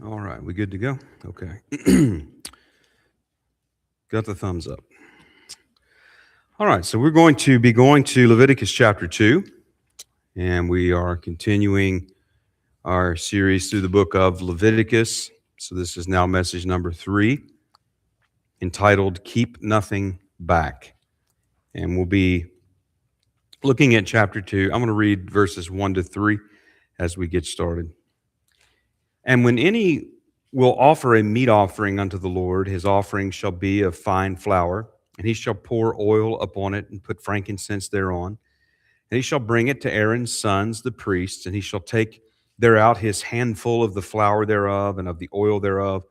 All right, we good to go? Okay. Got the thumbs up. All right, so we're going to be going to Leviticus chapter 2, and we are continuing our series through the book of Leviticus. So this is now message number 3, entitled Keep Nothing Back. And we'll be looking at chapter 2. I'm going to read verses 1 to 3 as we get started. And when any will offer a meat offering unto the Lord, his offering shall be of fine flour, and he shall pour oil upon it and put frankincense thereon. And he shall bring it to Aaron's sons, the priests, and he shall take thereout his handful of the flour thereof and of the oil thereof,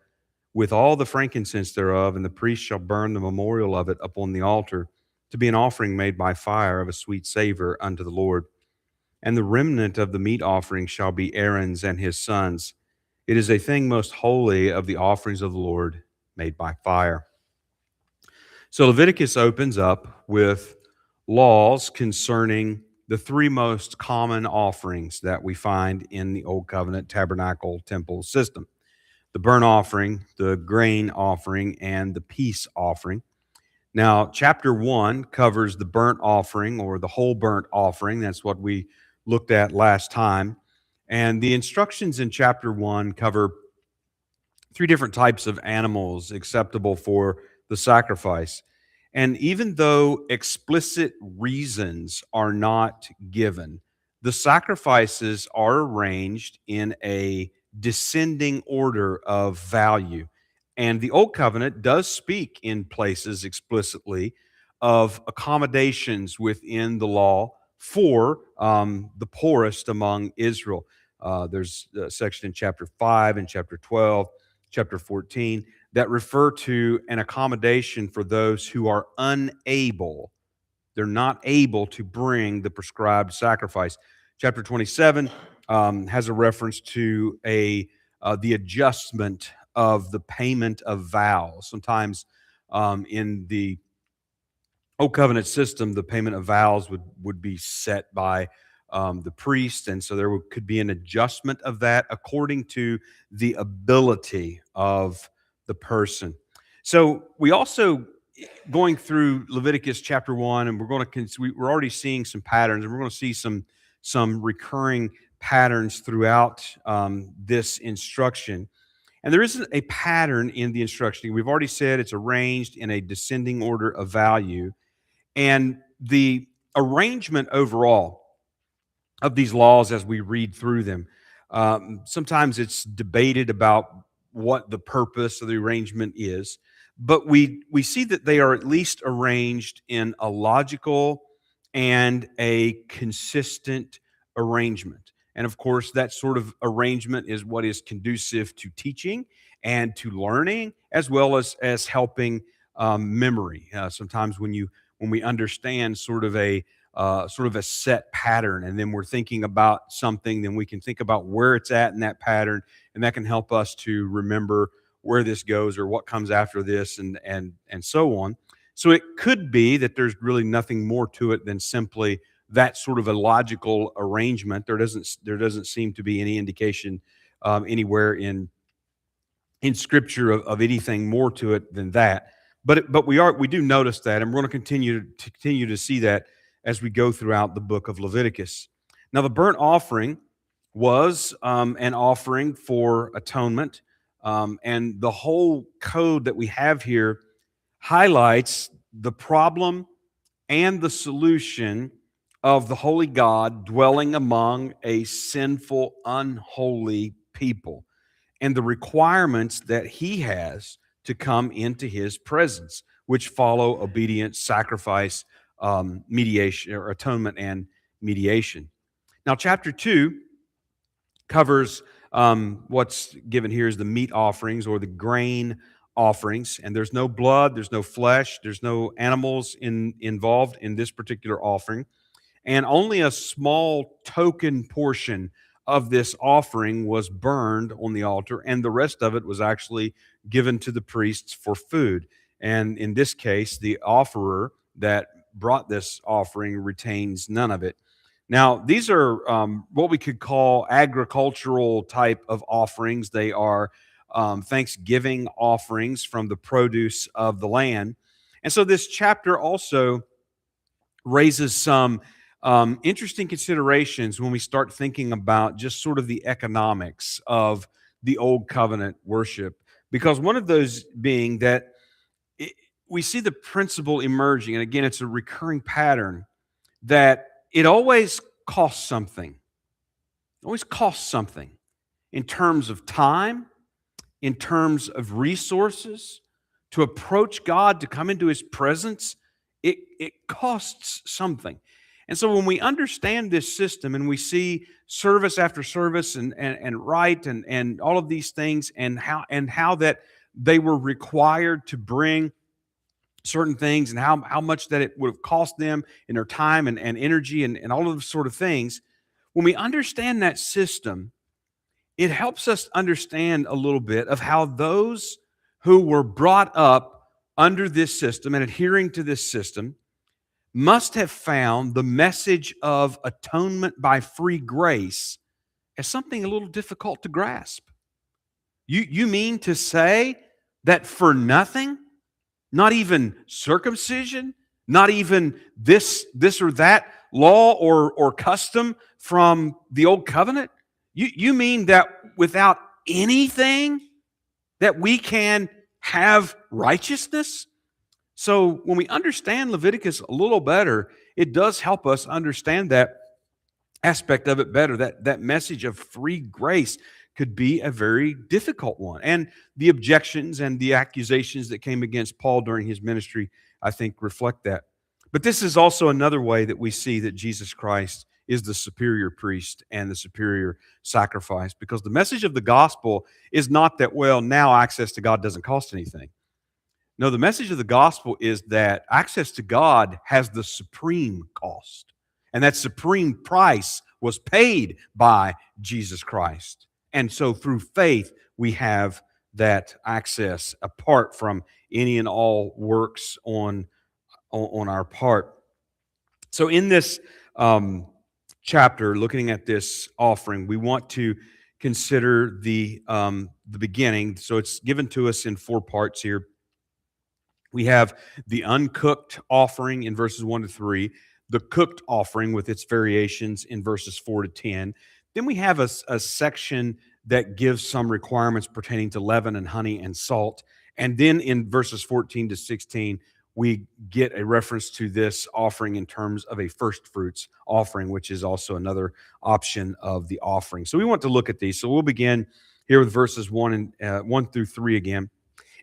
with all the frankincense thereof, and the priest shall burn the memorial of it upon the altar, to be an offering made by fire of a sweet savor unto the Lord. And the remnant of the meat offering shall be Aaron's and his sons. It is a thing most holy of the offerings of the Lord made by fire. So Leviticus opens up with laws concerning the three most common offerings that we find in the Old Covenant tabernacle temple system: the burnt offering, the grain offering, and the peace offering. Now, chapter 1 covers the burnt offering, or the whole burnt offering. That's what we looked at last time. And the instructions in chapter 1 cover 3 different types of animals acceptable for the sacrifice. And even though explicit reasons are not given, the sacrifices are arranged in a descending order of value. And the Old Covenant does speak in places explicitly of accommodations within the law for the poorest among Israel. There's a section in chapter 5 and chapter 12, chapter 14, that refer to an accommodation for those who are unable. They're not able to bring the prescribed sacrifice. Chapter 27 has a reference to the adjustment of the payment of vows. Sometimes in the Old Covenant system, the payment of vows would be set by the priest, and so there could be an adjustment of that according to the ability of the person. So we also, going through Leviticus chapter 1, and we're already seeing some patterns, and we're going to see some recurring patterns throughout this instruction. And there isn't a pattern in the instruction. We've already said it's arranged in a descending order of value. And the arrangement overall of these laws as we read through them, sometimes it's debated about what the purpose of the arrangement is, but we see that they are at least arranged in a logical and a consistent arrangement. And of course, that sort of arrangement is what is conducive to teaching and to learning, as well as helping memory. Sometimes when we understand sort of a set pattern, and then we're thinking about something, then we can think about where it's at in that pattern, and that can help us to remember where this goes or what comes after this, and so on. So it could be that there's really nothing more to it than simply that sort of a logical arrangement. There doesn't seem to be any indication anywhere in Scripture of anything more to it than that. But we do notice that, and we're going to continue to see that as we go throughout the book of Leviticus. Now, the burnt offering was an offering for atonement, and the whole code that we have here highlights the problem and the solution of the holy God dwelling among a sinful, unholy people, and the requirements that he has to come into his presence, which follow obedience, sacrifice, mediation, or atonement and mediation. Now, chapter 2 covers what's given here is the meat offerings, or the grain offerings, and there's no blood, there's no flesh, there's no animals involved in this particular offering, and only a small token portion of this offering was burned on the altar, and the rest of it was actually given to the priests for food. And in this case, the offerer that brought this offering retains none of it. Now, these are what we could call agricultural type of offerings. They are thanksgiving offerings from the produce of the land. And so this chapter also raises some interesting considerations when we start thinking about just sort of the economics of the old covenant worship. Because one of those being that it, we see the principle emerging, and again, it's a recurring pattern that it always costs something. It always costs something in terms of time, in terms of resources, to approach God, to come into His presence. It costs something. And so when we understand this system and we see service after service and rite and all of these things and how that they were required to bring certain things and how much that it would have cost them in their time and energy and all of those sort of things, when we understand that system, it helps us understand a little bit of how those who were brought up under this system and adhering to this system must have found the message of atonement by free grace as something a little difficult to grasp. You mean to say that for nothing, not even circumcision, not even this or that law or custom from the old covenant? You mean that without anything that we can have righteousness? So when we understand Leviticus a little better, it does help us understand that aspect of it better. That message of free grace could be a very difficult one. And the objections and the accusations that came against Paul during his ministry, I think, reflect that. But this is also another way that we see that Jesus Christ is the superior priest and the superior sacrifice, because the message of the gospel is not that, well, now access to God doesn't cost anything. No, the message of the gospel is that access to God has the supreme cost, and that supreme price was paid by Jesus Christ. And so through faith, we have that access apart from any and all works on our part. So in this chapter, looking at this offering, we want to consider the beginning. So it's given to us in 4 parts here. We have the uncooked offering in verses 1 to 3, the cooked offering with its variations in verses 4 to 10. Then we have a section that gives some requirements pertaining to leaven and honey and salt. And then in verses 14 to 16, we get a reference to this offering in terms of a first fruits offering, which is also another option of the offering. So we want to look at these. So we'll begin here with verses 1 through 3 again.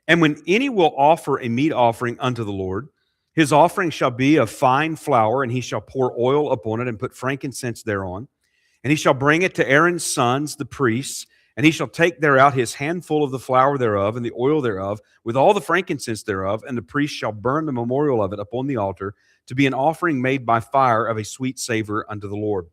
And when any will offer a meat offering unto the Lord, his offering shall be of fine flour, and he shall pour oil upon it and put frankincense thereon. And he shall bring it to Aaron's sons, the priests, and he shall take thereout his handful of the flour thereof and the oil thereof, with all the frankincense thereof, and the priest shall burn the memorial of it upon the altar, to be an offering made by fire of a sweet savor unto the Lord.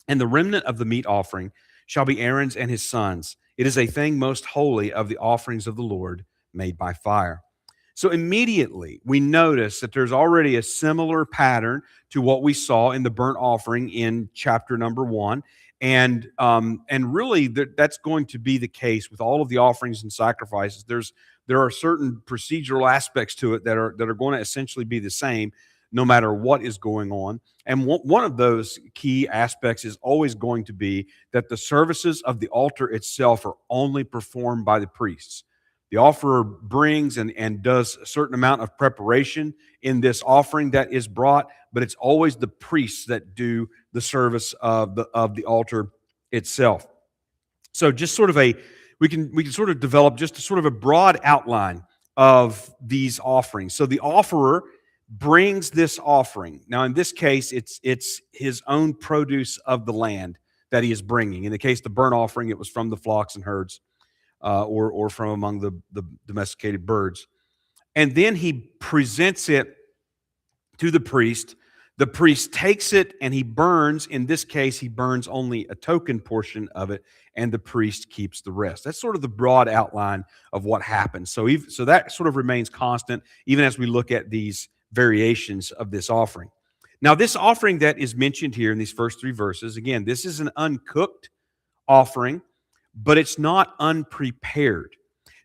And the remnant of the meat offering shall be Aaron's and his sons. It is a thing most holy of the offerings of the Lord, made by fire. So immediately we notice that there's already a similar pattern to what we saw in the burnt offering in chapter number 1. And really that's going to be the case with all of the offerings and sacrifices. There are certain procedural aspects to it that are going to essentially be the same no matter what is going on. And one of those key aspects is always going to be that the services of the altar itself are only performed by the priests. The offerer brings and does a certain amount of preparation in this offering that is brought, but it's always the priests that do the service of the altar itself. So just sort of we can sort of develop just a sort of a broad outline of these offerings. So the offerer brings this offering. Now in this case, it's his own produce of the land that he is bringing. In the case of the burnt offering, it was from the flocks and herds. Or from among the domesticated birds. And then he presents it to the priest. The priest takes it and he burns. In this case, he burns only a token portion of it, and the priest keeps the rest. That's sort of the broad outline of what happens. So that sort of remains constant even as we look at these variations of this offering. Now, this offering that is mentioned here in these first three verses, again, this is an uncooked offering, but it's not unprepared.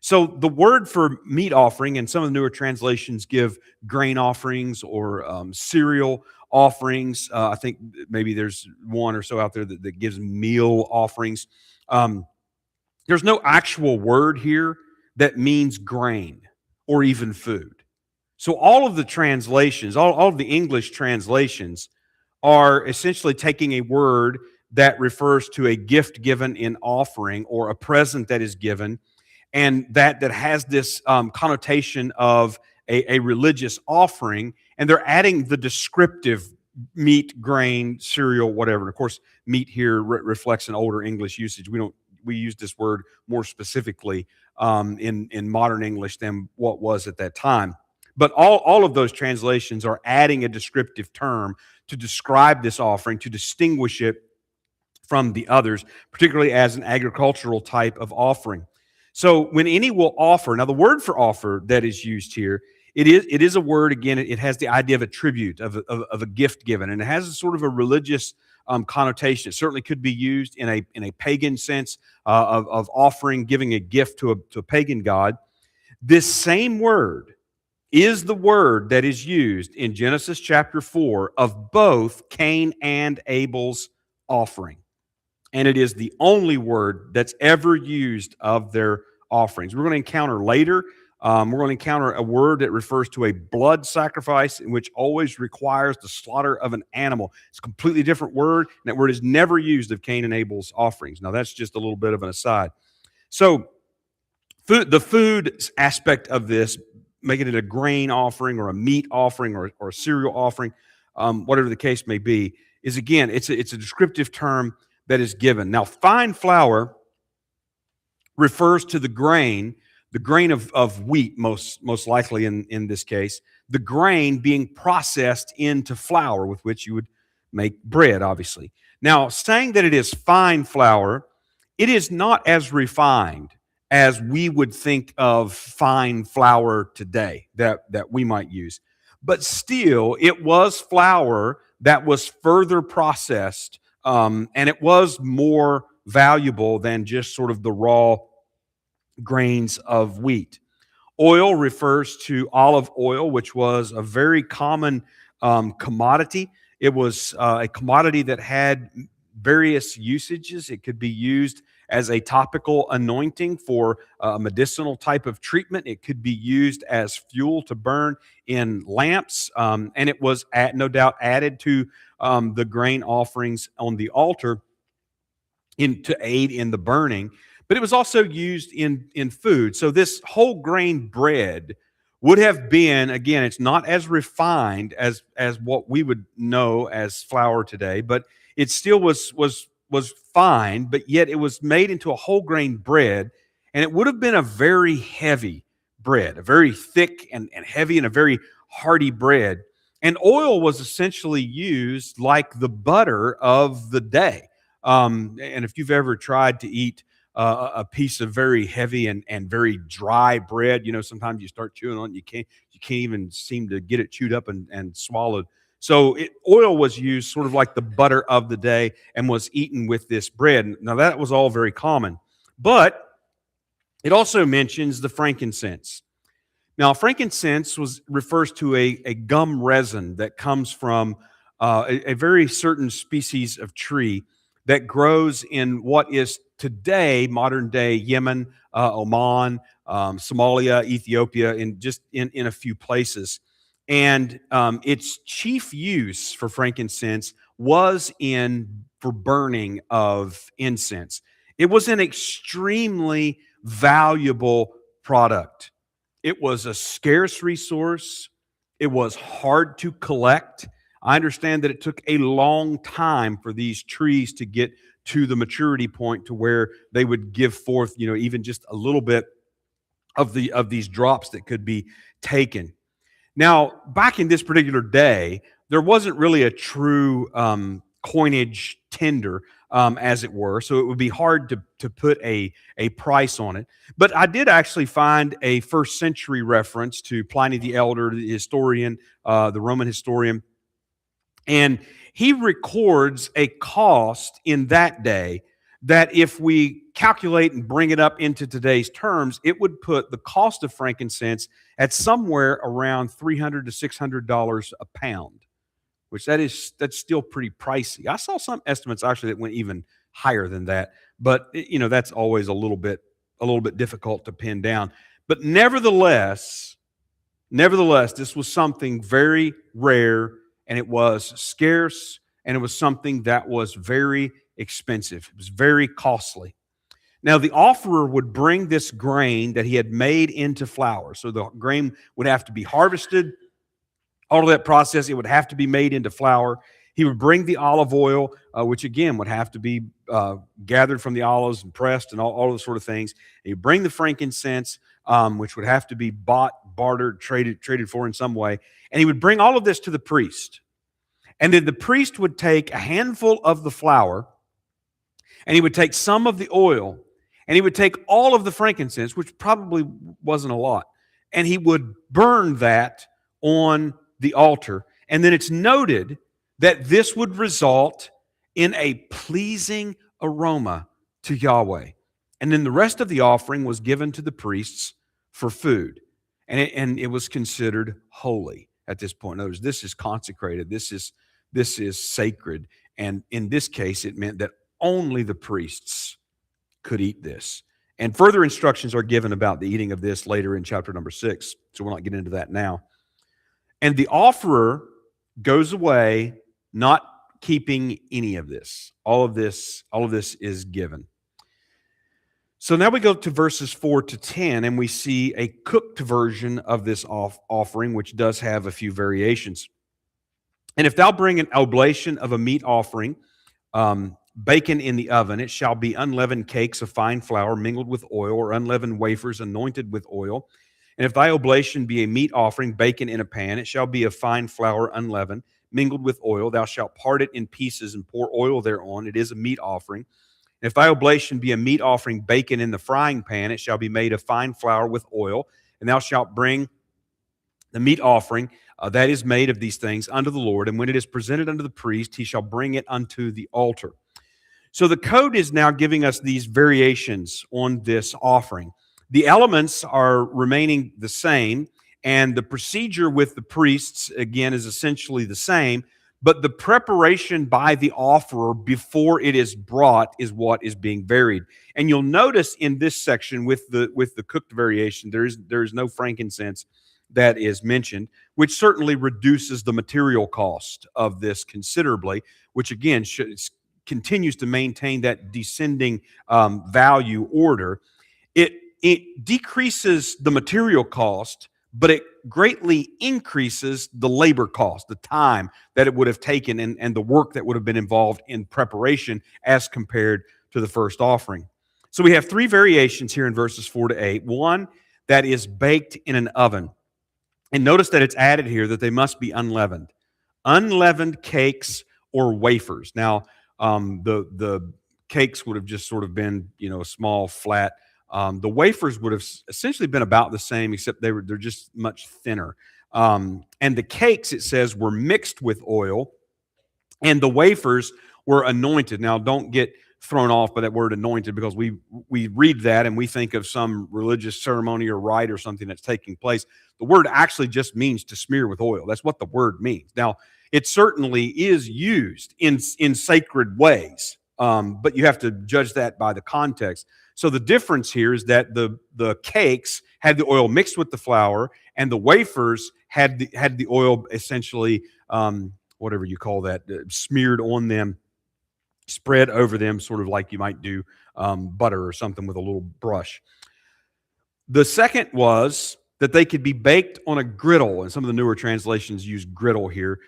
So the word for meat offering, and some of the newer translations give grain offerings or cereal offerings. I think maybe there's one or so out there that gives meal offerings. Um, there's no actual word here that means grain or even food. So all of the translations, all of the English translations are essentially taking a word that refers to a gift given in offering or a present that is given, and that has this connotation of a religious offering, and they're adding the descriptive meat, grain, cereal, whatever. And of course, meat here reflects an older English usage. We use this word more specifically in modern English than what was at that time. But all of those translations are adding a descriptive term to describe this offering, to distinguish it from the others, particularly as an agricultural type of offering. So when any will offer, now the word for offer that is used here, it is a word, again, it has the idea of a tribute, of a gift given, and it has a sort of a religious connotation. It certainly could be used in a pagan sense of offering, giving a gift to a pagan god. This same word is the word that is used in Genesis chapter 4 of both Cain and Abel's offering. And it is the only word that's ever used of their offerings. We're going to encounter later, we're going to encounter a word that refers to a blood sacrifice, in which always requires the slaughter of an animal. It's a completely different word, and that word is never used of Cain and Abel's offerings. Now, that's just a little bit of an aside. So, the food aspect of this, making it a grain offering or a meat offering or a cereal offering, whatever the case may be, is, again, it's a descriptive term that is given. Now, fine flour refers to the grain of wheat, most likely in this case, the grain being processed into flour with which you would make bread, obviously. Now, saying that it is fine flour, it is not as refined as we would think of fine flour today that we might use. But still, it was flour that was further processed, and it was more valuable than just sort of the raw grains of wheat. Oil refers to olive oil, which was a very common commodity. It was a commodity that had various usages. It could be used as a topical anointing for a medicinal type of treatment. It could be used as fuel to burn in lamps, and it was no doubt added to the grain offerings on the altar to aid in the burning. But it was also used in food. So this whole grain bread would have been, again, it's not as refined as what we would know as flour today, but it still was fine, but yet it was made into a whole grain bread, and it would have been a very heavy bread, a very thick and heavy and a very hearty bread. And oil was essentially used like the butter of the day. And if you've ever tried to eat a piece of very heavy and very dry bread, sometimes you start chewing on it, you can't even seem to get it chewed up and swallowed. So oil was used sort of like the butter of the day and was eaten with this bread. Now, that was all very common. But it also mentions the frankincense. Now, frankincense refers to a gum resin that comes from a very certain species of tree that grows in what is today modern day Yemen, Oman, Somalia, Ethiopia, in a few places. And its chief use for frankincense was for burning of incense. It was an extremely valuable product. It was a scarce resource. It was hard to collect. I understand that it took a long time for these trees to get to the maturity point to where they would give forth, even just a little bit of these drops that could be taken. Now, back in this particular day, there wasn't really a true coinage tender, as it were, so it would be hard to put a price on it. But I did actually find a first century reference to Pliny the Elder, the historian, the Roman historian, And he records a cost in that day that if we calculate and bring it up into today's terms, it would put the cost of frankincense at somewhere around $300 to $600 a pound, which that's still pretty pricey. I saw some estimates actually that went even higher than that, but that's always a little bit difficult to pin down. But nevertheless, this was something very rare, and it was scarce, and it was something that was very expensive. It was very costly. Now, the offerer would bring this grain that he had made into flour. So the grain would have to be harvested. All of that process, it would have to be made into flour. He would bring the olive oil, which again would have to be gathered from the olives and pressed and all those sort of things. And he'd bring the frankincense, which would have to be bought, bartered, traded for in some way. And he would bring all of this to the priest. And then the priest would take a handful of the flour, and he would take some of the oil, and he would take all of the frankincense, which probably wasn't a lot, and he would burn that on the altar. And then it's noted that this would result in a pleasing aroma to Yahweh. And then the rest of the offering was given to the priests for food. And it was considered holy at this point. In other words, this is consecrated. This is sacred. And in this case, it meant that only the priests could eat this. And further instructions are given about the eating of this later in chapter number 6. So we'll not get into that now. And the offerer goes away not keeping any of this. All of this is given. So now we go to verses 4 to 10, and we see a cooked version of this offering, which does have a few variations. And if thou bring an oblation of a meat offering, bacon in the oven, it shall be unleavened cakes of fine flour mingled with oil, or unleavened wafers anointed with oil. And if thy oblation be a meat offering, bacon in a pan, it shall be of fine flour unleavened, mingled with oil. Thou shalt part it in pieces and pour oil thereon. It is a meat offering. And if thy oblation be a meat offering, bacon in the frying pan, it shall be made of fine flour with oil. And thou shalt bring the meat offering that is made of these things unto the Lord. And when it is presented unto the priest, he shall bring it unto the altar. So the code is now giving us these variations on this offering. The elements are remaining the same, and the procedure with the priests, again, is essentially the same, but the preparation by the offerer before it is brought is what is being varied. And you'll notice in this section with the cooked variation, there is no frankincense that is mentioned, which certainly reduces the material cost of this considerably, which again continues to maintain that descending value order. It decreases the material cost, but it greatly increases the labor cost, the time that it would have taken and the work that would have been involved in preparation as compared to the first offering. So we have three variations here in verses 4 to 8. One that is baked in an oven. And notice that it's added here that they must be unleavened. Unleavened cakes or wafers. Now, the cakes would have just sort of been, a small, flat. The wafers would have essentially been about the same, except they're just much thinner. And the cakes, it says, were mixed with oil, and the wafers were anointed. Now, don't get thrown off by that word anointed, because we read that and we think of some religious ceremony or rite or something that's taking place. The word actually just means to smear with oil. That's what the word means. Now, it certainly is used in sacred ways, but you have to judge that by the context. So the difference here is that the cakes had the oil mixed with the flour, and the wafers had the oil essentially, whatever you call that, smeared on them, spread over them, sort of like you might do butter or something with a little brush. The second was that they could be baked on a griddle, and some of the newer translations use griddle here,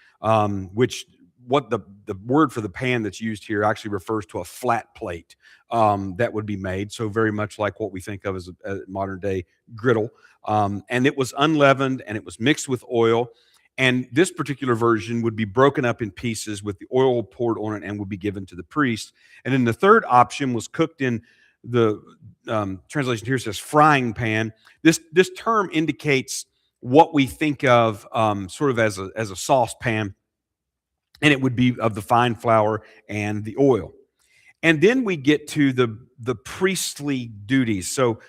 which what the word for the pan that's used here actually refers to a flat plate that would be made, so very much like what we think of as a modern day griddle. And it was unleavened, and it was mixed with oil. And this particular version would be broken up in pieces with the oil poured on it and would be given to the priest. And then the third option was cooked in the translation here says frying pan. This term indicates what we think of sort of as a saucepan and it would be of the fine flour and the oil. And then we get to the priestly duties. So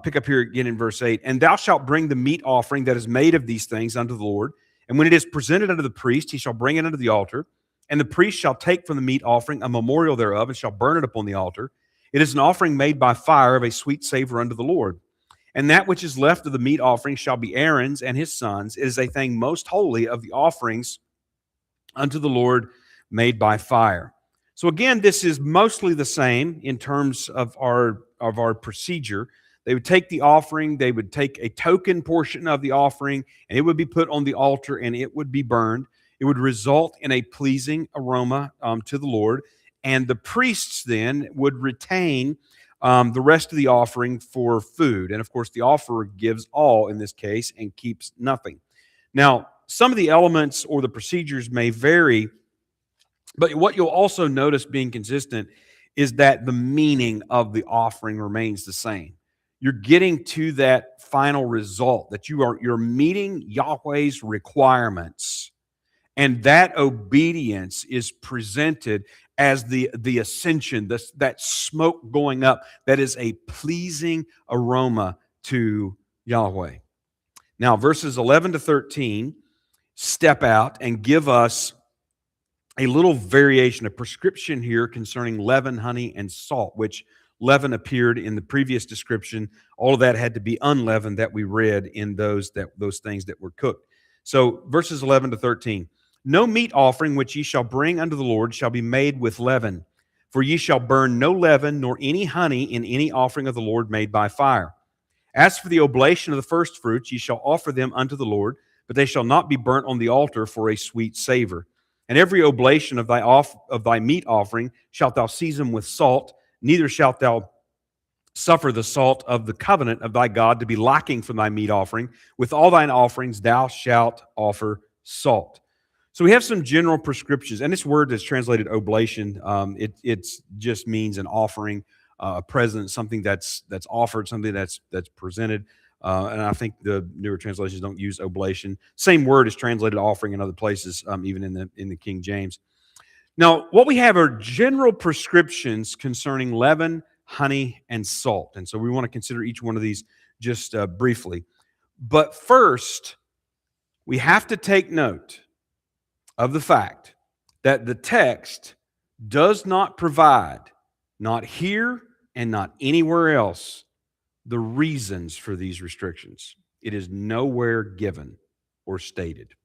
pick up here again in verse 8. And thou shalt bring the meat offering that is made of these things unto the Lord. And when it is presented unto the priest, he shall bring it unto the altar. And the priest shall take from the meat offering a memorial thereof, and shall burn it upon the altar. It is an offering made by fire of a sweet savor unto the Lord. And that which is left of the meat offering shall be Aaron's and his sons. It is a thing most holy of the offerings unto the Lord made by fire. So again, this is mostly the same in terms of our procedure. They would take the offering, they would take a token portion of the offering, and it would be put on the altar and it would be burned. It would result in a pleasing aroma to the Lord. And the priests then would retain the rest of the offering for food. And of course, the offerer gives all in this case and keeps nothing. Now, some of the elements or the procedures may vary, but what you'll also notice being consistent is that the meaning of the offering remains the same. You're getting to that final result, that you're meeting Yahweh's requirements, and that obedience is presented as the ascension, that smoke going up, that is a pleasing aroma to Yahweh. Now, verses 11 to 13 step out and give us a little variation, a prescription here concerning leaven, honey, and salt, which leaven appeared in the previous description. All of that had to be unleavened that we read in those things that were cooked. So verses 11 to 13. No meat offering which ye shall bring unto the Lord shall be made with leaven, for ye shall burn no leaven nor any honey in any offering of the Lord made by fire. As for the oblation of the first fruits, ye shall offer them unto the Lord, but they shall not be burnt on the altar for a sweet savor. And every oblation of thy meat offering shalt thou season with salt, neither shalt thou suffer the salt of the covenant of thy God to be lacking from thy meat offering. With all thine offerings thou shalt offer salt. So we have some general prescriptions, and this word is translated oblation. It just means an offering, a present, something that's offered, something that's presented. And I think the newer translations don't use oblation. Same word is translated offering in other places, even in the King James. Now, what we have are general prescriptions concerning leaven, honey, and salt. And so we want to consider each one of these just briefly. But first, we have to take note of the fact that the text does not provide, not here and not anywhere else, the reasons for these restrictions. It is nowhere given or stated.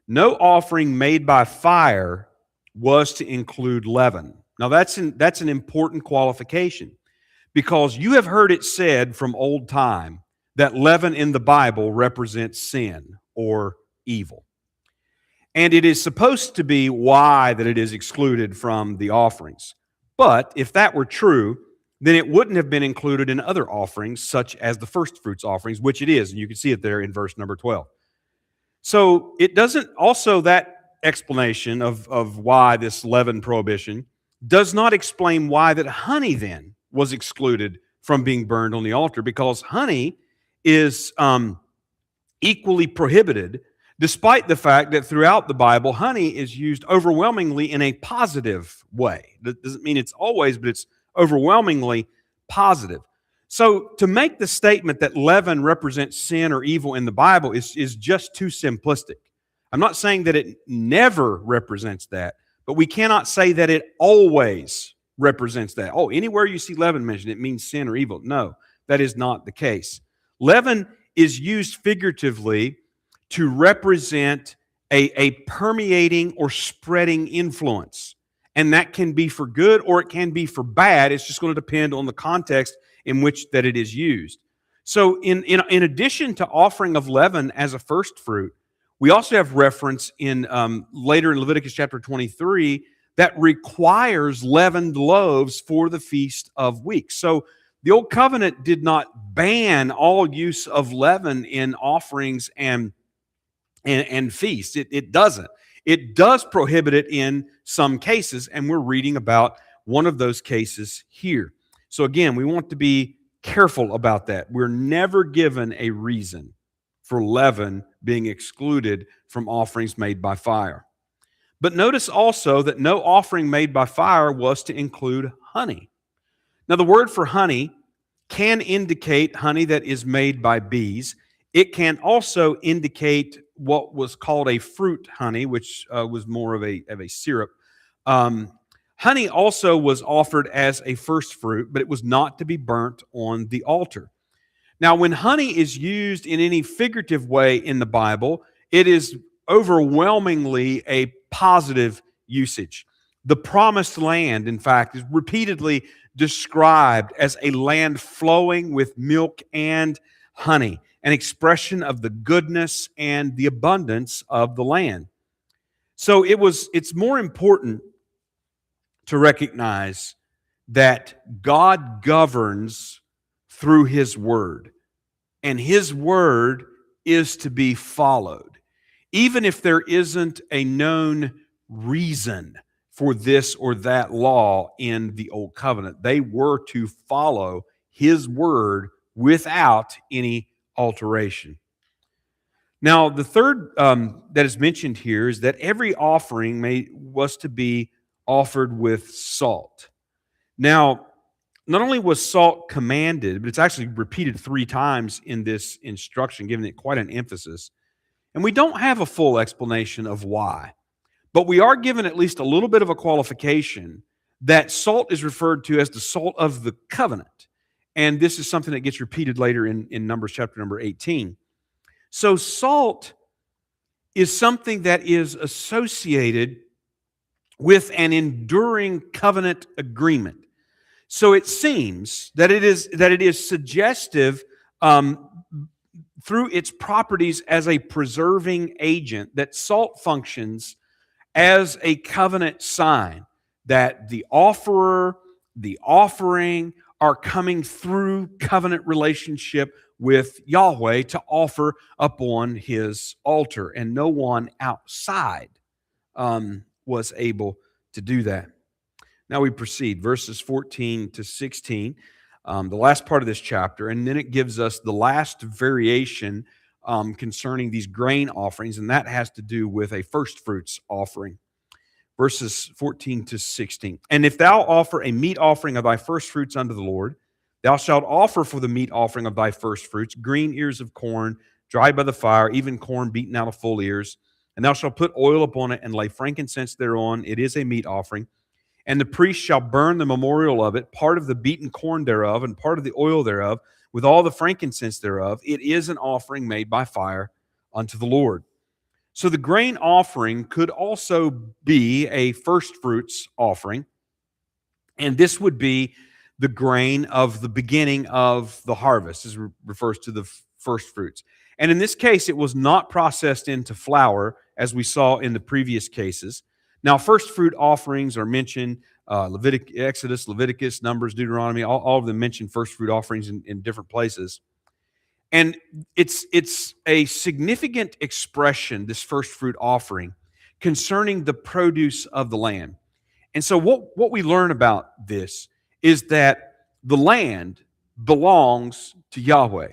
No offering made by fire was to include leaven. Now that's an important qualification, because you have heard it said from old time that leaven in the Bible represents sin or evil. And it is supposed to be why that it is excluded from the offerings. But if that were true, then it wouldn't have been included in other offerings, such as the first fruits offerings, which it is. And you can see it there in verse number 12. So it doesn't, also that explanation of why this leaven prohibition does not explain why that honey then was excluded from being burned on the altar, because honey is equally prohibited, despite the fact that throughout the Bible, honey is used overwhelmingly in a positive way. That doesn't mean it's always, but it's overwhelmingly positive. So to make the statement that leaven represents sin or evil in the Bible is just too simplistic. I'm not saying that it never represents that, but we cannot say that it always represents that. Oh, anywhere you see leaven mentioned, it means sin or evil. No, that is not the case. Leaven is used figuratively to represent a permeating or spreading influence. And that can be for good or it can be for bad. It's just going to depend on the context in which that it is used. So in addition to offering of leaven as a first fruit, we also have reference in later in Leviticus chapter 23 that requires leavened loaves for the Feast of Weeks. So the Old Covenant did not ban all use of leaven in offerings and feasts. It doesn't. It does prohibit it in some cases, and we're reading about one of those cases here. So again, we want to be careful about that. We're never given a reason for leaven being excluded from offerings made by fire. But notice also that no offering made by fire was to include honey. Now, the word for honey can indicate honey that is made by bees. It can also indicate what was called a fruit honey, which was more of a syrup. Honey also was offered as a first fruit, but it was not to be burnt on the altar. Now, when honey is used in any figurative way in the Bible, it is overwhelmingly a positive usage. The promised land, in fact, is repeatedly described as a land flowing with milk and honey, an expression of the goodness and the abundance of the land. So it's more important to recognize that God governs through His Word, and His Word is to be followed, even if there isn't a known reason for this or that law in the Old Covenant. They were to follow His Word without any alteration. Now, the third that is mentioned here is that every offering was to be offered with salt. Now, not only was salt commanded, but it's actually repeated 3 times in this instruction, giving it quite an emphasis. And we don't have a full explanation of why, but we are given at least a little bit of a qualification that salt is referred to as the salt of the covenant. And this is something that gets repeated later in Numbers chapter number 18. So salt is something that is associated with an enduring covenant agreement. So it seems that it is suggestive through its properties as a preserving agent that salt functions as a covenant sign that the offerer, the offering are coming through covenant relationship with Yahweh to offer upon His altar, and no one outside was able to do that. Now we proceed, verses 14 to 16, the last part of this chapter, and then it gives us the last variation concerning these grain offerings, and that has to do with a first fruits offering. Verses 14 to 16. And if thou offer a meat offering of thy first fruits unto the Lord, thou shalt offer for the meat offering of thy first fruits green ears of corn, dried by the fire, even corn beaten out of full ears. And thou shalt put oil upon it and lay frankincense thereon. It is a meat offering. And the priest shall burn the memorial of it, part of the beaten corn thereof, and part of the oil thereof, with all the frankincense thereof. It is an offering made by fire unto the Lord. So the grain offering could also be a first fruits offering, and this would be the grain of the beginning of the harvest. This refers to the first fruits. And in this case, it was not processed into flour, as we saw in the previous cases. Now, first fruit offerings are mentioned, Exodus, Leviticus, Numbers, Deuteronomy, all of them mention first fruit offerings in different places. And it's a significant expression, this first fruit offering, concerning the produce of the land. And so what we learn about this is that the land belongs to Yahweh.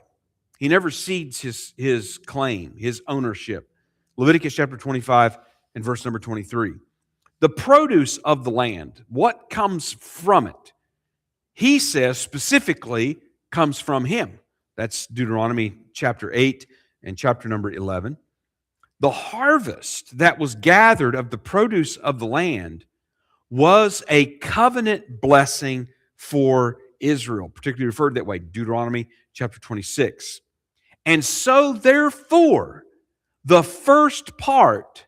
He never cedes his claim, his ownership. Leviticus chapter 25 and verse number 23. The produce of the land, what comes from it, he says specifically comes from him. That's Deuteronomy chapter 8 and chapter number 11. The harvest that was gathered of the produce of the land was a covenant blessing for Israel, particularly referred that way, Deuteronomy chapter 26. And so, therefore, the first part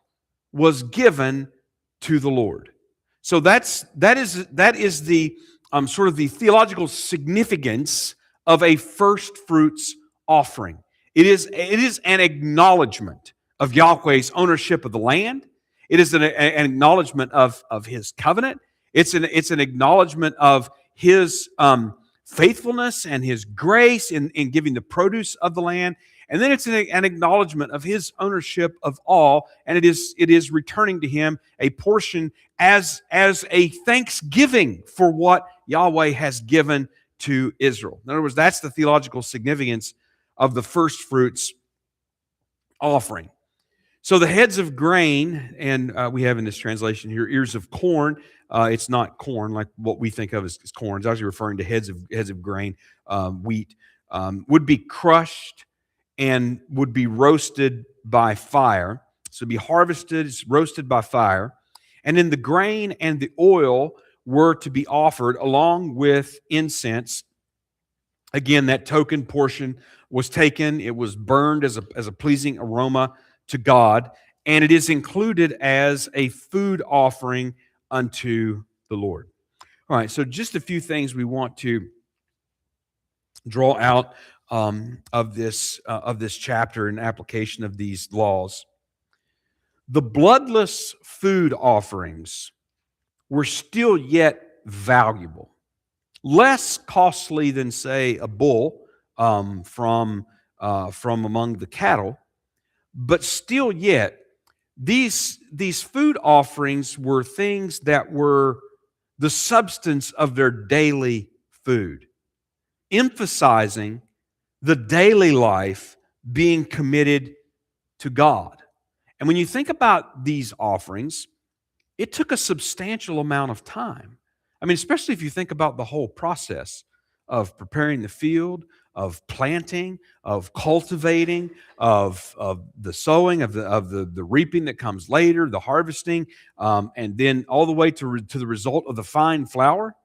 was given to the Lord. So that is the sort of the theological significance of a first fruits offering. It is an acknowledgement of Yahweh's ownership of the land. It is an acknowledgement of His covenant. It's an acknowledgement of His faithfulness and His grace in giving the produce of the land. And then it's an acknowledgement of His ownership of all, and it is returning to Him a portion as a thanksgiving for what Yahweh has given to Israel. In other words, that's the theological significance of the first fruits offering. So the heads of grain, and we have in this translation here, ears of corn. It's not corn like what we think of as corn. It's actually referring to heads of grain, wheat, would be crushed and would be roasted by fire. So it'd be harvested, it's roasted by fire. And then the grain and the oil were to be offered along with incense. Again, that token portion was taken, it was burned as a pleasing aroma to God, and it is included as a food offering unto the Lord. All right, so just a few things we want to draw out of this chapter and application of these laws. The bloodless food offerings were still yet valuable, less costly than, say, a bull from among the cattle, but still yet these food offerings were things that were the substance of their daily food, emphasizing the daily life being committed to God. And when you think about these offerings, it took a substantial amount of time. I mean, especially if you think about the whole process of preparing the field, of planting, of cultivating, of the sowing, of the reaping that comes later, the harvesting, and then all the way to the result of the fine flour.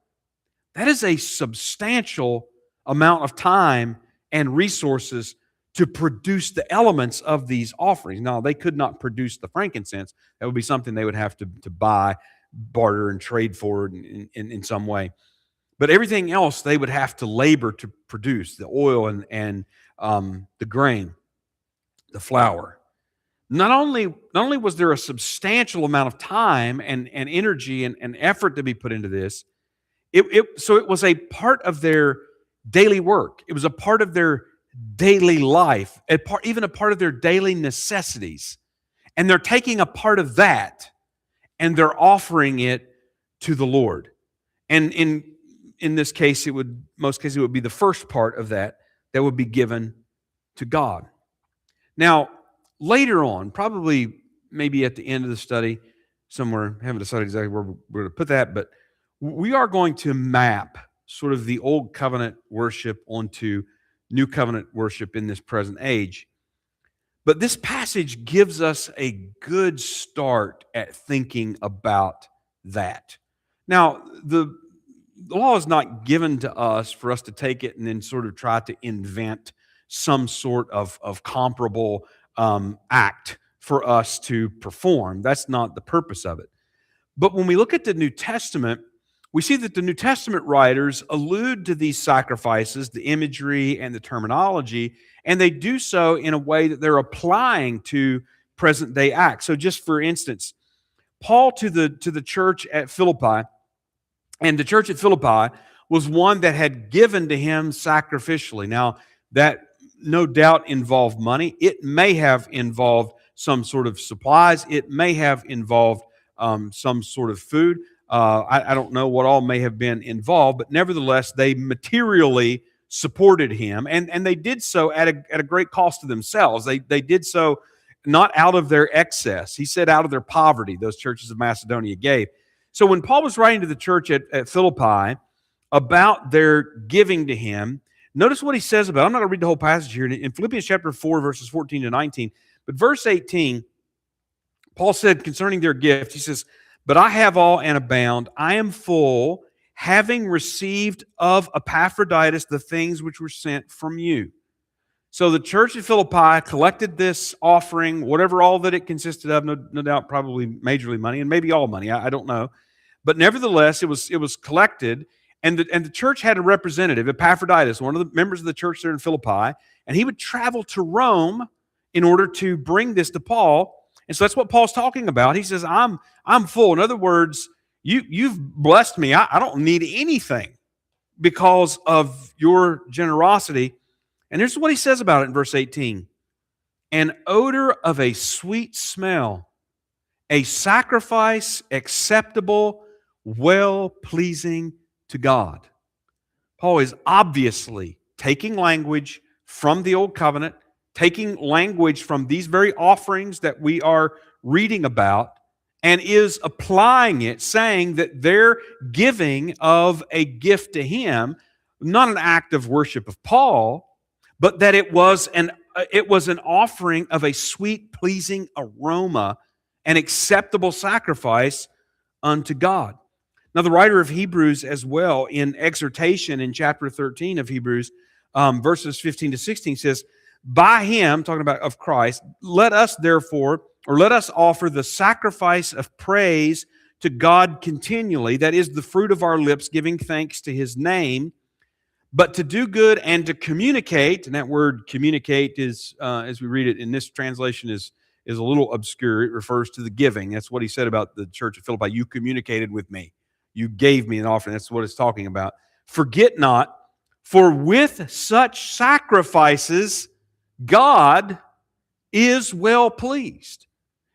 That is a substantial amount of time and resources to produce the elements of these offerings. Now, they could not produce the frankincense. That would be something they would have to buy, barter, and trade for in some way. But everything else they would have to labor to produce, the oil and the grain, the flour. Not only was there a substantial amount of time and energy and effort to be put into this, so it was a part of their daily work. It was a part of their daily life, even a part of their daily necessities. And they're taking a part of that and they're offering it to the Lord. And in this case, most cases, it would be the first part of that would be given to God. Now, later on, probably maybe at the end of the study, somewhere, I haven't decided exactly where we're going to put that, but we are going to map sort of the old covenant worship onto new covenant worship in this present age. But this passage gives us a good start at thinking about that. Now, the law is not given to us for us to take it and then sort of try to invent some sort of comparable act for us to perform. That's not the purpose of it. But when we look at the New Testament, we see that the New Testament writers allude to these sacrifices, the imagery and the terminology, and they do so in a way that they're applying to present-day acts. So just for instance, Paul to the church at Philippi, and the church at Philippi was one that had given to him sacrificially. Now, that no doubt involved money. It may have involved some sort of supplies. It may have involved some sort of food. I don't know what all may have been involved, but nevertheless, they materially supported him, and they did so at a great cost to themselves. They did so not out of their excess. He said out of their poverty, those churches of Macedonia gave. So when Paul was writing to the church at Philippi about their giving to him, notice what he says about it. I'm not going to read the whole passage here. In Philippians chapter 4, verses 14 to 19, but verse 18, Paul said concerning their gift, he says, "But I have all and abound. I am full, having received of Epaphroditus the things which were sent from you." So the church at Philippi collected this offering, whatever all that it consisted of, no doubt probably majorly money, and maybe all money, I don't know. But nevertheless, it was collected, and the church had a representative, Epaphroditus, one of the members of the church there in Philippi, and he would travel to Rome in order to bring this to Paul. And so that's what Paul's talking about. He says, I'm full. In other words, you've blessed me. I don't need anything because of your generosity. And here's what he says about it in verse 18. "An odor of a sweet smell, a sacrifice acceptable, well-pleasing to God." Paul is obviously taking language from the Old Covenant, taking language from these very offerings that we are reading about and is applying it, saying that their giving of a gift to him, not an act of worship of Paul, but that it was an offering of a sweet, pleasing aroma, an acceptable sacrifice unto God. Now, the writer of Hebrews as well, in exhortation in chapter 13 of Hebrews, verses 15 to 16 says, by him, talking about of Christ, let us offer the sacrifice of praise to God continually, that is the fruit of our lips, giving thanks to his name. But to do good and to communicate, and that word communicate is, as we read it in this translation, is a little obscure. It refers to the giving. That's what he said about the church of Philippi. You communicated with me. You gave me an offering. That's what it's talking about. Forget not, for with such sacrifices, God is well pleased.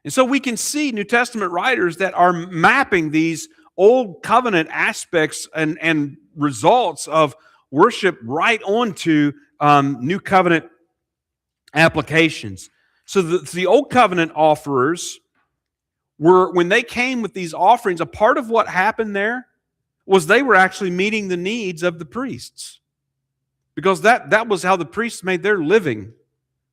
And so we can see New Testament writers that are mapping these old covenant aspects and results of worship right onto new covenant applications. So the old covenant offerers were, when they came with these offerings, a part of what happened there was they were actually meeting the needs of the priests, because that was how the priests made their living.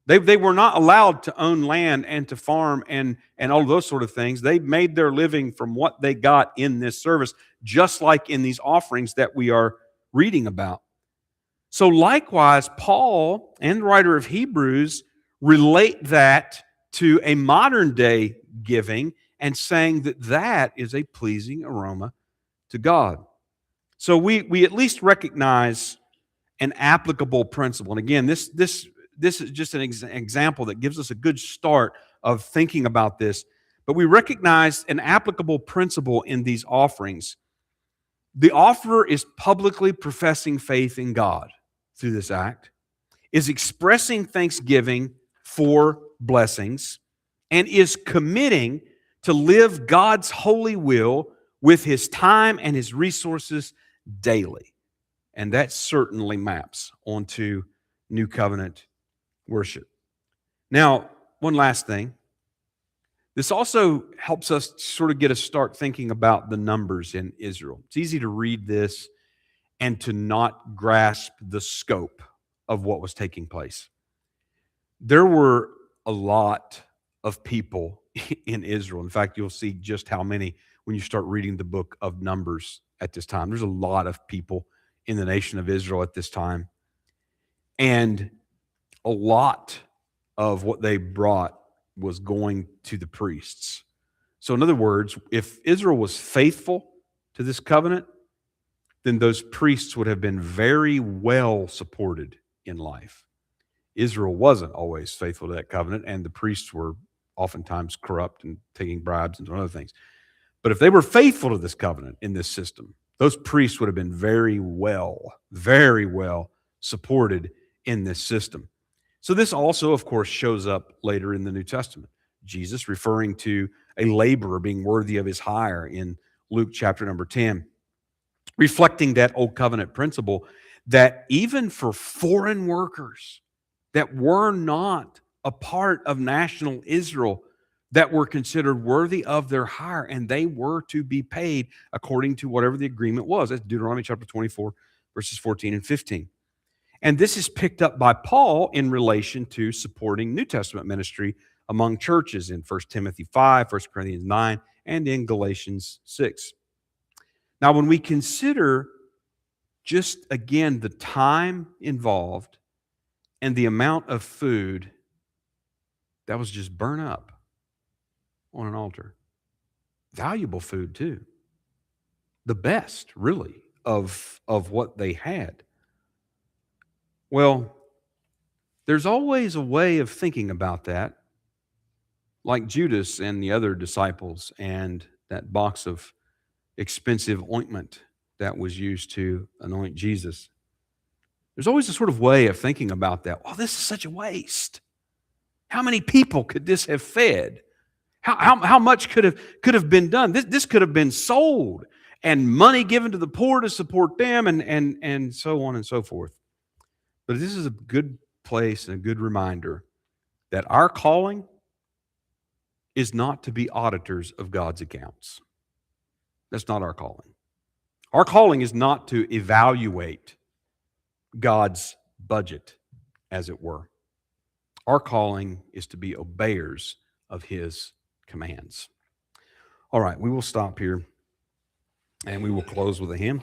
They were not allowed to own land and to farm and all of those sort of things. They made their living from what they got in this service, just like in these offerings that we are reading about. So likewise, Paul and the writer of Hebrews relate that to a modern day giving and saying that that is a pleasing aroma to God. So we at least recognize an applicable principle. And again, this is just an example that gives us a good start of thinking about this. But we recognize an applicable principle in these offerings. The offerer is publicly professing faith in God through this act, is expressing thanksgiving for blessings, and is committing to live God's holy will with his time and his resources daily. And that certainly maps onto New Covenant worship. Now, one last thing. This also helps us sort of get a start thinking about the numbers in Israel. It's easy to read this and to not grasp the scope of what was taking place. There were a lot of people in Israel. In fact, you'll see just how many when you start reading the book of Numbers at this time. There's a lot of people in the nation of Israel at this time. And a lot of what they brought was going to the priests. So in other words, if Israel was faithful to this covenant, then those priests would have been very well supported in life. Israel wasn't always faithful to that covenant, and the priests were oftentimes corrupt and taking bribes and other things. But if they were faithful to this covenant in this system, those priests would have been very well supported in this system. So this also, of course, shows up later in the New Testament. Jesus referring to a laborer being worthy of his hire in Luke chapter number 10, reflecting that old covenant principle that even for foreign workers that were not a part of national Israel, that were considered worthy of their hire, and they were to be paid according to whatever the agreement was. That's Deuteronomy chapter 24, verses 14 and 15. And this is picked up by Paul in relation to supporting New Testament ministry among churches in 1 Timothy 5, 1 Corinthians 9, and in Galatians 6. Now, when we consider just, again, the time involved and the amount of food that was just burnt up on an altar, valuable food too, the best, really, of what they had. Well, there's always a way of thinking about that, like Judas and the other disciples and that box of expensive ointment that was used to anoint Jesus. There's always a sort of way of thinking about that. Oh, this is such a waste. How many people could this have fed? How much could have been done? This could have been sold and money given to the poor to support them and so on and so forth. But this is a good place and a good reminder that our calling is not to be auditors of God's accounts. That's not our calling. Our calling is not to evaluate God's budget, as it were. Our calling is to be obeyers of His commands. All right, we will stop here and we will close with a hymn.